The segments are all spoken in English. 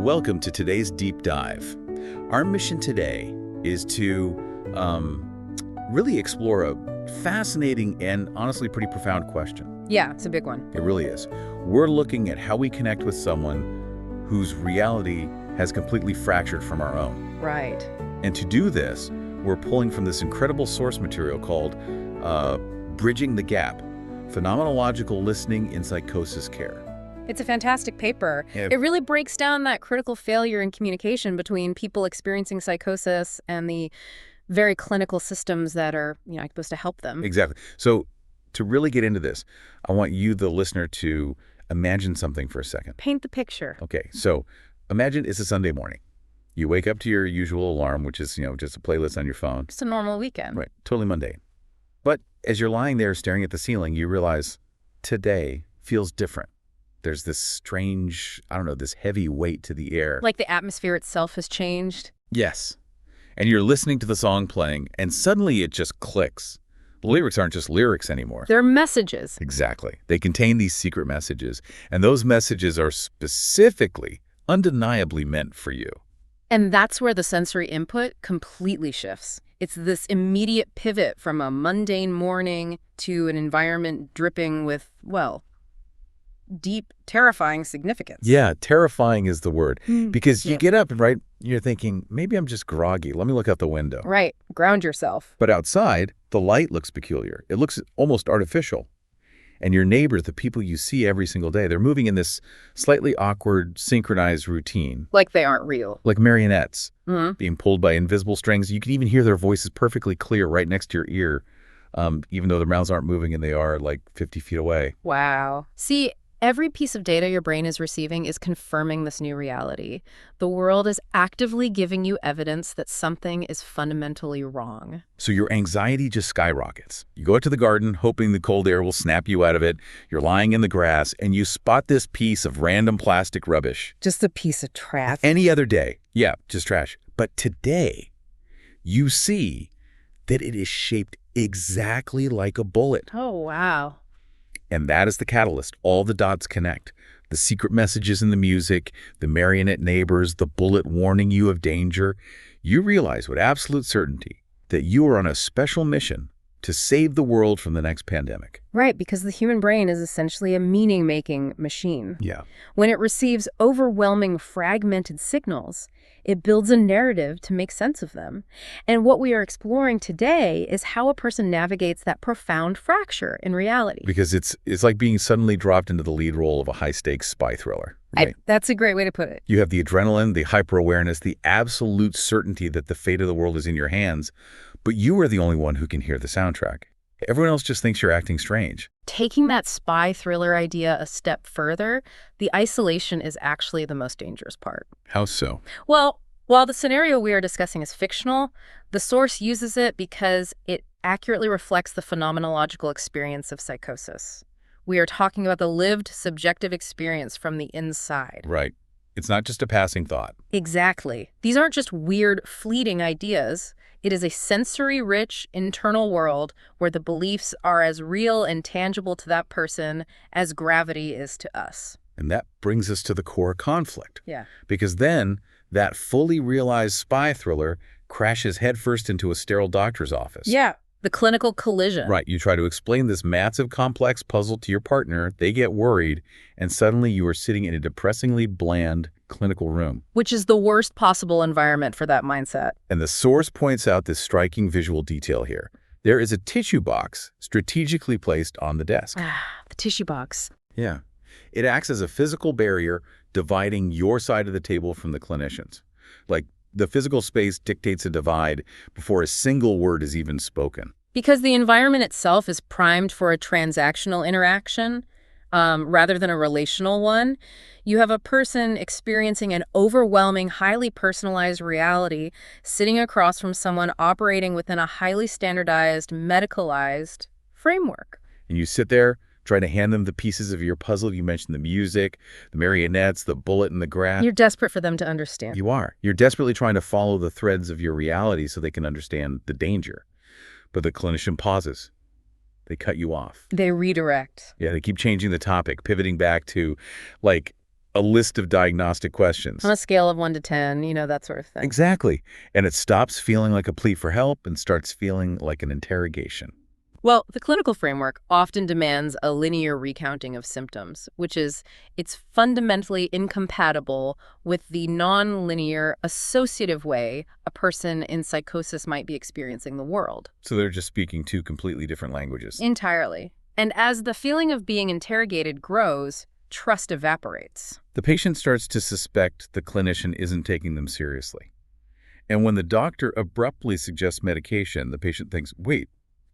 Welcome to today's deep dive. Our mission today is to really explore a fascinating and honestly pretty profound question. Yeah, it's a big one. It really is. We're looking at how we connect with someone whose reality has completely fractured from our own. Right. And to do this, we're pulling from this incredible source material called Bridging the Gap, Phenomenological Listening in Psychosis Care. It's a fantastic paper. Yeah. It really breaks down that critical failure in communication between people experiencing psychosis and the very clinical systems that are, supposed to help them. Exactly. So to really get into this, I want you, the listener, to imagine something for a second. Paint the picture. Okay, so imagine it's a Sunday morning. You wake up to your usual alarm, which is, just a playlist on your phone. It's a normal weekend. Right, totally mundane. But as you're lying there staring at the ceiling, you realize today feels different. There's this strange, this heavy weight to the air. Like the atmosphere itself has changed. Yes. And you're listening to the song playing, and suddenly it just clicks. The lyrics aren't just lyrics anymore. They're messages. Exactly. They contain these secret messages, and those messages are specifically, undeniably meant for you. And that's where the sensory input completely shifts. It's this immediate pivot from a mundane morning to an environment dripping with, deep, terrifying significance. Yeah, terrifying is the word. Because you Yeah. get up and you're thinking, maybe I'm just groggy. Let me look out the window. Right. Ground yourself. But outside, the light looks peculiar. It looks almost artificial. And your neighbors, the people you see every single day, they're moving in this slightly awkward, synchronized routine. Like they aren't real. Like marionettes Mm-hmm. being pulled by invisible strings. You can even hear their voices perfectly clear right next to your ear, even though their mouths aren't moving and they are like 50 feet away. Wow. See, every piece of data your brain is receiving is confirming this new reality. The world is actively giving you evidence that something is fundamentally wrong. So your anxiety just skyrockets. You go out to the garden, hoping the cold air will snap you out of it. You're lying in the grass, and you spot this piece of random plastic rubbish. Just a piece of trash. Any other day, yeah, just trash. But today, you see that it is shaped exactly like a bullet. Oh, wow. And that is the catalyst. All the dots connect. The secret messages in the music, the marionette neighbors, the bullet warning you of danger. You realize with absolute certainty that you are on a special mission to save the world from the next pandemic. Right, because the human brain is essentially a meaning-making machine. Yeah. When it receives overwhelming fragmented signals, it builds a narrative to make sense of them. And what we are exploring today is how a person navigates that profound fracture in reality. Because it's like being suddenly dropped into the lead role of a high-stakes spy thriller. Right? That's a great way to put it. You have the adrenaline, the hyper-awareness, the absolute certainty that the fate of the world is in your hands, but you are the only one who can hear the soundtrack. Everyone else just thinks you're acting strange. Taking that spy thriller idea a step further, the isolation is actually the most dangerous part. How so? Well, while the scenario we are discussing is fictional, the source uses it because it accurately reflects the phenomenological experience of psychosis. We are talking about the lived, subjective experience from the inside. Right. It's not just a passing thought. Exactly. These aren't just weird, fleeting ideas. It is a sensory-rich internal world where the beliefs are as real and tangible to that person as gravity is to us. And that brings us to the core conflict. Yeah. Because then that fully realized spy thriller crashes headfirst into a sterile doctor's office. Yeah. The clinical collision. Right. You try to explain this massive, complex puzzle to your partner. They get worried. And suddenly you are sitting in a depressingly bland clinical room. Which is the worst possible environment for that mindset. And the source points out this striking visual detail here. There is a tissue box strategically placed on the desk. The tissue box. Yeah. It acts as a physical barrier dividing your side of the table from the clinicians. Like, the physical space dictates a divide before a single word is even spoken. Because the environment itself is primed for a transactional interaction rather than a relational one. You have a person experiencing an overwhelming, highly personalized reality sitting across from someone operating within a highly standardized, medicalized framework. And you sit there, try to hand them the pieces of your puzzle. You mentioned the music, the marionettes, the bullet in the grass. You're desperate for them to understand. You are. You're desperately trying to follow the threads of your reality so they can understand the danger. But the clinician pauses. They cut you off. They redirect. Yeah, they keep changing the topic, pivoting back to, like, A list of diagnostic questions. On a scale of 1 to 10, that sort of thing. Exactly. And it stops feeling like a plea for help and starts feeling like an interrogation. Well, the clinical framework often demands a linear recounting of symptoms, it's fundamentally incompatible with the non-linear associative way a person in psychosis might be experiencing the world. So they're just speaking two completely different languages. Entirely. And as the feeling of being interrogated grows, trust evaporates. The patient starts to suspect the clinician isn't taking them seriously. And when the doctor abruptly suggests medication, the patient thinks, wait,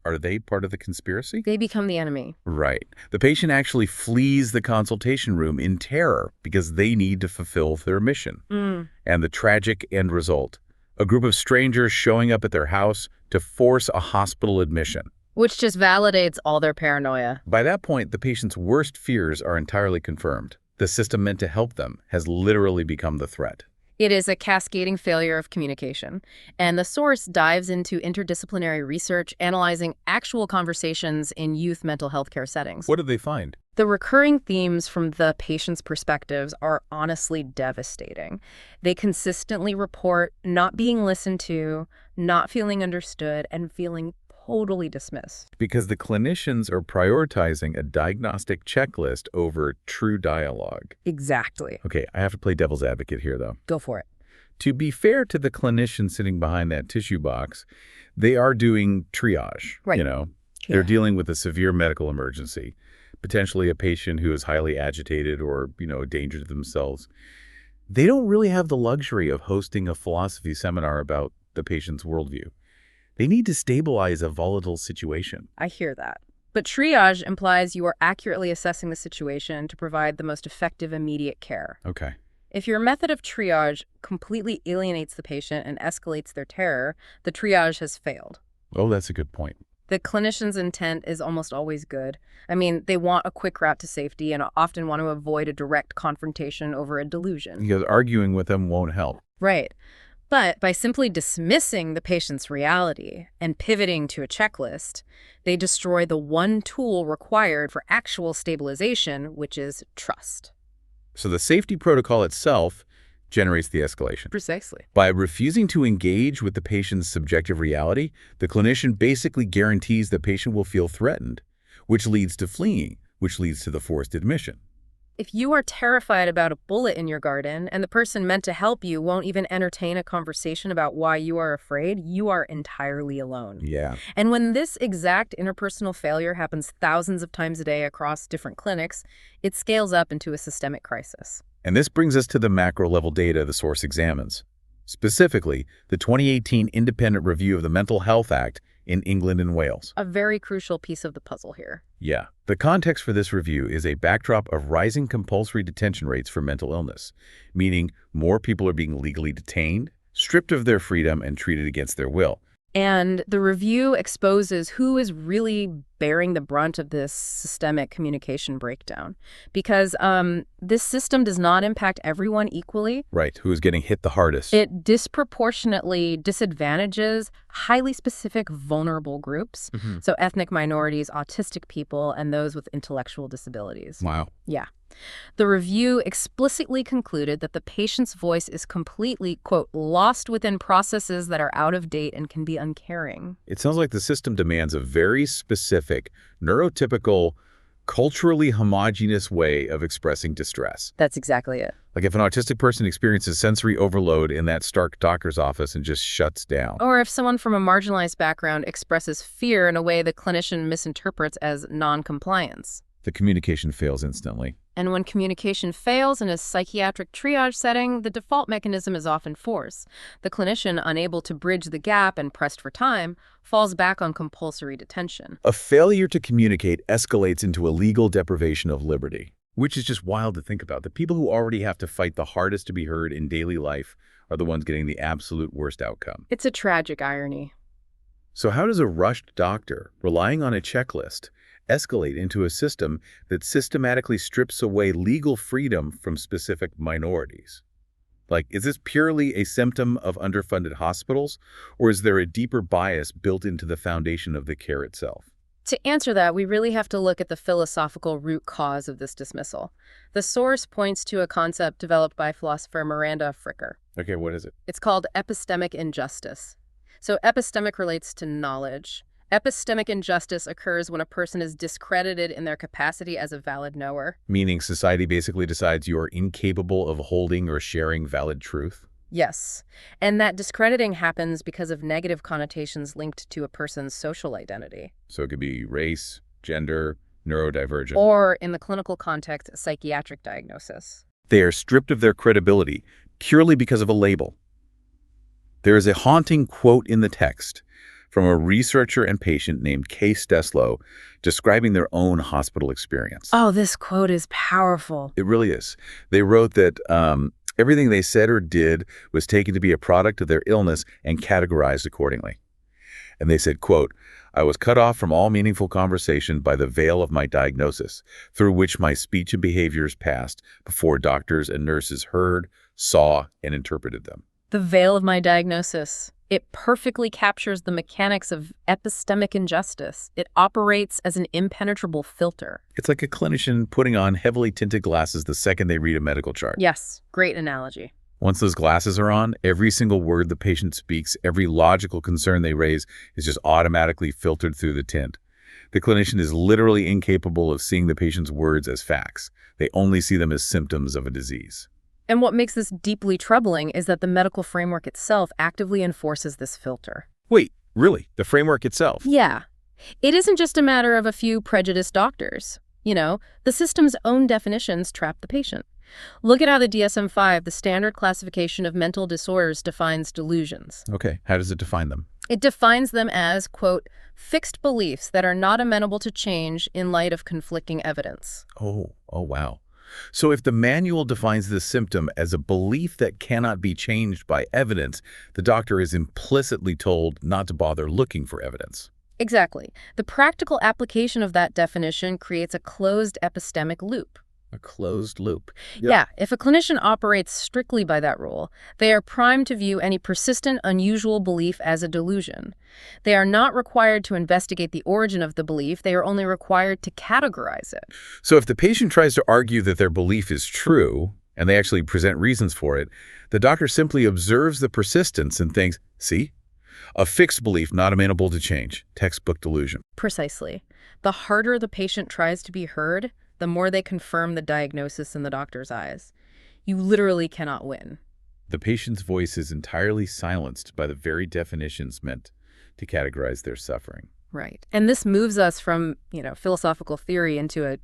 are they part of the conspiracy? They become the enemy. Right. The patient actually flees the consultation room in terror because they need to fulfill their mission. And the tragic end result, a group of strangers showing up at their house to force a hospital admission. Which just validates all their paranoia. By that point, the patient's worst fears are entirely confirmed. The system meant to help them has literally become the threat. It is a cascading failure of communication, and the source dives into interdisciplinary research analyzing actual conversations in youth mental health care settings. What did they find? The recurring themes from the patient's perspectives are honestly devastating. They consistently report not being listened to, not feeling understood, and feeling totally dismissed. Because the clinicians are prioritizing a diagnostic checklist over true dialogue. Exactly. Okay, I have to play devil's advocate here, though. Go for it. To be fair to the clinician sitting behind that tissue box, they are doing triage. Right. They're dealing with a severe medical emergency, potentially a patient who is highly agitated or, a danger to themselves. They don't really have the luxury of hosting a philosophy seminar about the patient's worldview. They need to stabilize a volatile situation. I hear that. But triage implies you are accurately assessing the situation to provide the most effective immediate care. Okay. If your method of triage completely alienates the patient and escalates their terror, the triage has failed. Oh, that's a good point. The clinician's intent is almost always good. I mean, they want a quick route to safety and often want to avoid a direct confrontation over a delusion. Because arguing with them won't help. Right. But by simply dismissing the patient's reality and pivoting to a checklist, they destroy the one tool required for actual stabilization, which is trust. So the safety protocol itself generates the escalation. Precisely. By refusing to engage with the patient's subjective reality, the clinician basically guarantees the patient will feel threatened, which leads to fleeing, which leads to the forced admission. If you are terrified about a bullet in your garden and the person meant to help you won't even entertain a conversation about why you are afraid, you are entirely alone. Yeah. And when this exact interpersonal failure happens thousands of times a day across different clinics, it scales up into a systemic crisis. And this brings us to the macro-level data the source examines. Specifically, the 2018 Independent Review of the Mental Health Act in England and Wales. A very crucial piece of the puzzle here. Yeah. The context for this review is a backdrop of rising compulsory detention rates for mental illness, meaning more people are being legally detained, stripped of their freedom, and treated against their will. And the review exposes who is really bearing the brunt of this systemic communication breakdown. Because this system does not impact everyone equally. Right, who is getting hit the hardest. It disproportionately disadvantages highly specific vulnerable groups. So ethnic minorities, autistic people, and those with intellectual disabilities. Wow. Yeah. The review explicitly concluded that the patient's voice is completely, quote, lost within processes that are out of date and can be uncaring. It sounds like the system demands a very specific, neurotypical, culturally homogeneous way of expressing distress. That's exactly it. Like if an autistic person experiences sensory overload in that stark doctor's office and just shuts down. Or if someone from a marginalized background expresses fear in a way the clinician misinterprets as non-compliance. The communication fails instantly. And when communication fails in a psychiatric triage setting, the default mechanism is often force. The clinician, unable to bridge the gap and pressed for time, falls back on compulsory detention. A failure to communicate escalates into a legal deprivation of liberty, which is just wild to think about. The people who already have to fight the hardest to be heard in daily life are the ones getting the absolute worst outcome. It's a tragic irony. So how does a rushed doctor, relying on a checklist, escalate into a system that systematically strips away legal freedom from specific minorities? Like, is this purely a symptom of underfunded hospitals, or is there a deeper bias built into the foundation of the care itself? To answer that, we really have to look at the philosophical root cause of this dismissal. The source points to a concept developed by philosopher Miranda Fricker. Okay, what is it? It's called epistemic injustice. So epistemic relates to knowledge. Epistemic injustice occurs when a person is discredited in their capacity as a valid knower. Meaning society basically decides you're incapable of holding or sharing valid truth? Yes, and that discrediting happens because of negative connotations linked to a person's social identity. So it could be race, gender, neurodivergent. Or, in the clinical context, a psychiatric diagnosis. They are stripped of their credibility purely because of a label. There is a haunting quote in the text from a researcher and patient named Kay Steslow describing their own hospital experience. Oh, this quote is powerful. It really is. They wrote that everything they said or did was taken to be a product of their illness and categorized accordingly. And they said, quote, "I was cut off from all meaningful conversation by the veil of my diagnosis, through which my speech and behaviors passed before doctors and nurses heard, saw, and interpreted them." The veil of my diagnosis. It perfectly captures the mechanics of epistemic injustice. It operates as an impenetrable filter. It's like a clinician putting on heavily tinted glasses the second they read a medical chart. Yes, great analogy. Once those glasses are on, every single word the patient speaks, every logical concern they raise is just automatically filtered through the tint. The clinician is literally incapable of seeing the patient's words as facts. They only see them as symptoms of a disease. And what makes this deeply troubling is that the medical framework itself actively enforces this filter. Wait, really? The framework itself? Yeah. It isn't just a matter of a few prejudiced doctors. The system's own definitions trap the patient. Look at how the DSM-5, the standard classification of mental disorders, defines delusions. Okay, how does it define them? It defines them as, quote, fixed beliefs that are not amenable to change in light of conflicting evidence. Oh, wow. So if the manual defines the symptom as a belief that cannot be changed by evidence, the doctor is implicitly told not to bother looking for evidence. Exactly. The practical application of that definition creates a closed epistemic loop. A closed loop. Yep. Yeah, if a clinician operates strictly by that rule, they are primed to view any persistent, unusual belief as a delusion. They are not required to investigate the origin of the belief. They are only required to categorize it. So if the patient tries to argue that their belief is true, and they actually present reasons for it, the doctor simply observes the persistence and thinks, see? A fixed belief not amenable to change. Textbook delusion. Precisely. The harder the patient tries to be heard, the more they confirm the diagnosis in the doctor's eyes. You literally cannot win. The patient's voice is entirely silenced by the very definitions meant to categorize their suffering. Right. And this moves us from, philosophical theory into a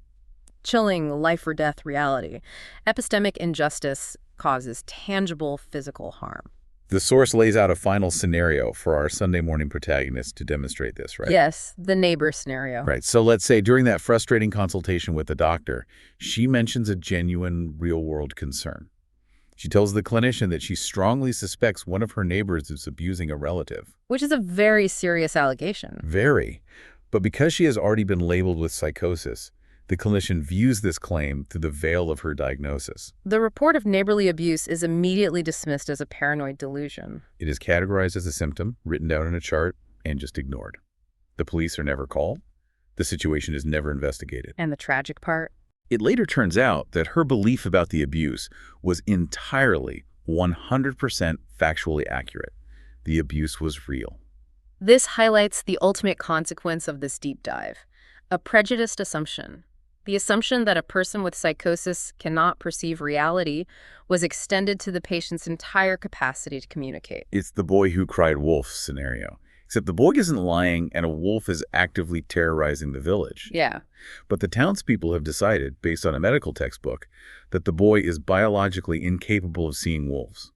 chilling life-or-death reality. Epistemic injustice causes tangible physical harm. The source lays out a final scenario for our Sunday morning protagonist to demonstrate this, right? Yes, the neighbor scenario. Right. So let's say during that frustrating consultation with the doctor, she mentions a genuine real-world concern. She tells the clinician that she strongly suspects one of her neighbors is abusing a relative. Which is a very serious allegation. Very. But because she has already been labeled with psychosis, the clinician views this claim through the veil of her diagnosis. The report of neighborly abuse is immediately dismissed as a paranoid delusion. It is categorized as a symptom, written down in a chart, and just ignored. The police are never called. The situation is never investigated. And the tragic part? It later turns out that her belief about the abuse was entirely 100% factually accurate. The abuse was real. This highlights the ultimate consequence of this deep dive, a prejudiced assumption. The assumption that a person with psychosis cannot perceive reality was extended to the patient's entire capacity to communicate. It's the boy who cried wolf scenario. Except the boy isn't lying and a wolf is actively terrorizing the village. Yeah. But the townspeople have decided, based on a medical textbook, that the boy is biologically incapable of seeing wolves.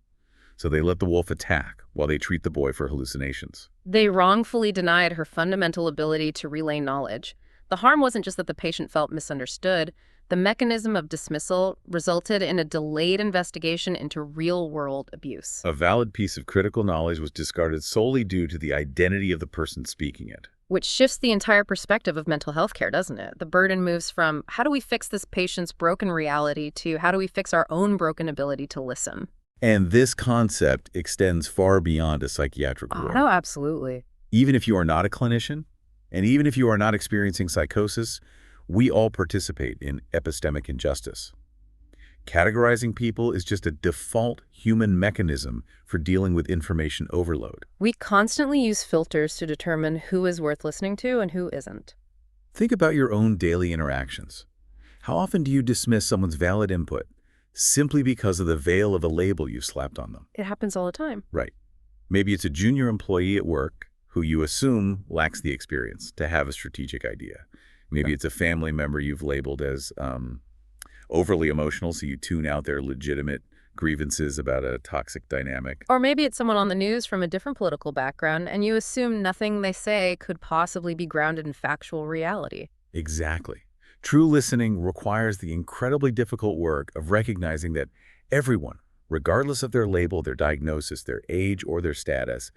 So they let the wolf attack while they treat the boy for hallucinations. They wrongfully denied her fundamental ability to relay knowledge. The harm wasn't just that the patient felt misunderstood. The mechanism of dismissal resulted in a delayed investigation into real-world abuse. A valid piece of critical knowledge was discarded solely due to the identity of the person speaking it. Which shifts the entire perspective of mental health care, doesn't it? The burden moves from how do we fix this patient's broken reality to how do we fix our own broken ability to listen? And this concept extends far beyond a psychiatric ward. No, absolutely. Even if you are not a clinician, And even if you are not experiencing psychosis, we all participate in epistemic injustice. Categorizing people is just a default human mechanism for dealing with information overload. We constantly use filters to determine who is worth listening to and who isn't. Think about your own daily interactions. How often do you dismiss someone's valid input simply because of the veil of a label you've slapped on them? It happens all the time. Right. Maybe it's a junior employee at work who you assume lacks the experience to have a strategic idea. Maybe it's a family member you've labeled as overly emotional, so you tune out their legitimate grievances about a toxic dynamic. Or maybe it's someone on the news from a different political background, and you assume nothing they say could possibly be grounded in factual reality. Exactly. True listening requires the incredibly difficult work of recognizing that everyone, regardless of their label, their diagnosis, their age, or their status,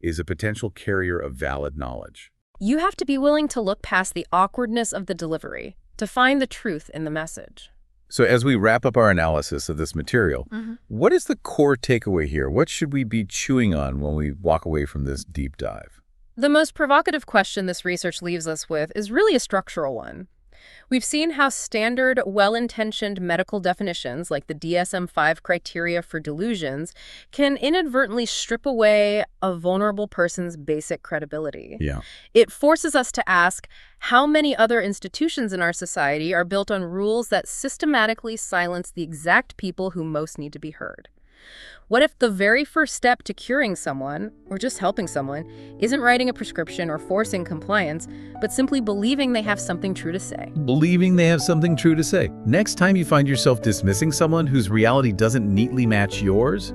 is a potential carrier of valid knowledge. You have to be willing to look past the awkwardness of the delivery to find the truth in the message. So as we wrap up our analysis of this material, what is the core takeaway here? What should we be chewing on when we walk away from this deep dive? The most provocative question this research leaves us with is really a structural one. We've seen how standard, well-intentioned medical definitions, like the DSM-5 criteria for delusions, can inadvertently strip away a vulnerable person's basic credibility. Yeah. It forces us to ask how many other institutions in our society are built on rules that systematically silence the exact people who most need to be heard. What if the very first step to curing someone, or just helping someone, isn't writing a prescription or forcing compliance, but simply believing they have something true to say? Believing they have something true to say. Next time you find yourself dismissing someone whose reality doesn't neatly match yours,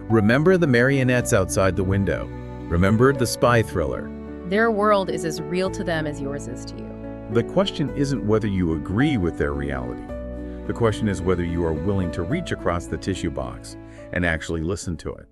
remember the marionettes outside the window. Remember the spy thriller. Their world is as real to them as yours is to you. The question isn't whether you agree with their reality. The question is whether you are willing to reach across the tissue box and actually listen to it.